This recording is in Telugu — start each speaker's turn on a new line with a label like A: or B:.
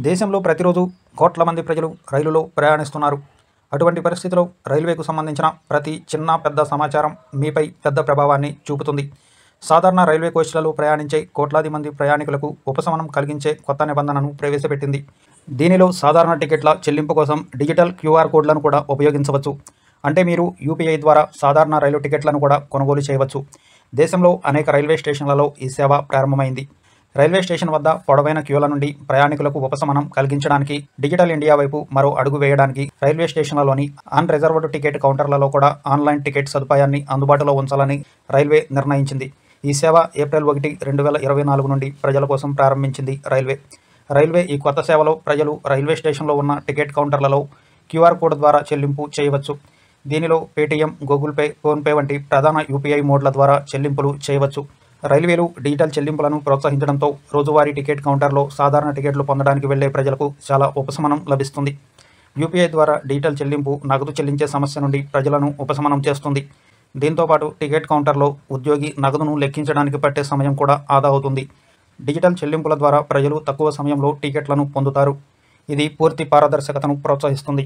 A: దేశంలో ప్రతిరోజు కోట్ల మంది ప్రజలు రైలులో ప్రయాణిస్తున్నారు. అటువంటి పరిస్థితిలో రైల్వేకు సంబంధించిన ప్రతి చిన్న పెద్ద సమాచారం మీపై పెద్ద ప్రభావాన్ని చూపుతుంది. సాధారణ రైల్వే కోచ్లలో ప్రయాణించే కోట్లాది మంది ప్రయాణికులకు ఉపశమనం కలిగించే కొత్త నిబంధనను ప్రవేశపెట్టింది. దీనిలో సాధారణ టికెట్ల చెల్లింపు కోసం డిజిటల్ QR కోడ్లను కూడా ఉపయోగించవచ్చు. అంటే మీరు UPI ద్వారా సాధారణ రైలు టికెట్లను కూడా కొనుగోలు చేయవచ్చు. దేశంలో అనేక రైల్వే స్టేషన్లలో ఈ సేవ ప్రారంభమైంది. రైల్వే స్టేషన్ వద్ద పొడవైన క్యూల నుండి ప్రయాణికులకు ఉపశమనం కలిగించడానికి, డిజిటల్ ఇండియా వైపు మరో అడుగు వేయడానికి రైల్వే స్టేషన్లలోని అన్ రిజర్వ్డ్ టికెట్ కౌంటర్లలో కూడా ఆన్లైన్ టికెట్ సదుపాయాన్ని అందుబాటులో ఉంచాలని రైల్వే నిర్ణయించింది. ఈ సేవ ఏప్రిల్ 1, 2024 నుండి ప్రజల కోసం ప్రారంభించింది రైల్వే ఈ కొత్త సేవలో ప్రజలు రైల్వే స్టేషన్లో ఉన్న టికెట్ కౌంటర్లలో QR కోడ్ ద్వారా చెల్లింపు చేయవచ్చు. దీనిలో పేటీఎం, గూగుల్ పే, ఫోన్పే వంటి ప్రధాన UPI మోడ్ల ద్వారా చెల్లింపులు చేయవచ్చు. రైల్వేలు డిజిటల్ చెల్లింపులను ప్రోత్సహించడంతో రోజువారీ టికెట్ కౌంటర్లో సాధారణ టికెట్లు పొందడానికి వెళ్లే ప్రజలకు చాలా ఉపశమనం లభిస్తుంది. UPI ద్వారా డిజిటల్ చెల్లింపు నగదు చెల్లించే సమస్య నుండి ప్రజలను ఉపశమనం చేస్తుంది. దీంతోపాటు టికెట్ కౌంటర్లో ఉద్యోగి నగదును లెక్కించడానికి పట్టే సమయం కూడా ఆదా అవుతుంది. డిజిటల్ చెల్లింపుల ద్వారా ప్రజలు తక్కువ సమయంలో టికెట్లను పొందుతారు. ఇది పూర్తి పారదర్శకతను ప్రోత్సహిస్తుంది.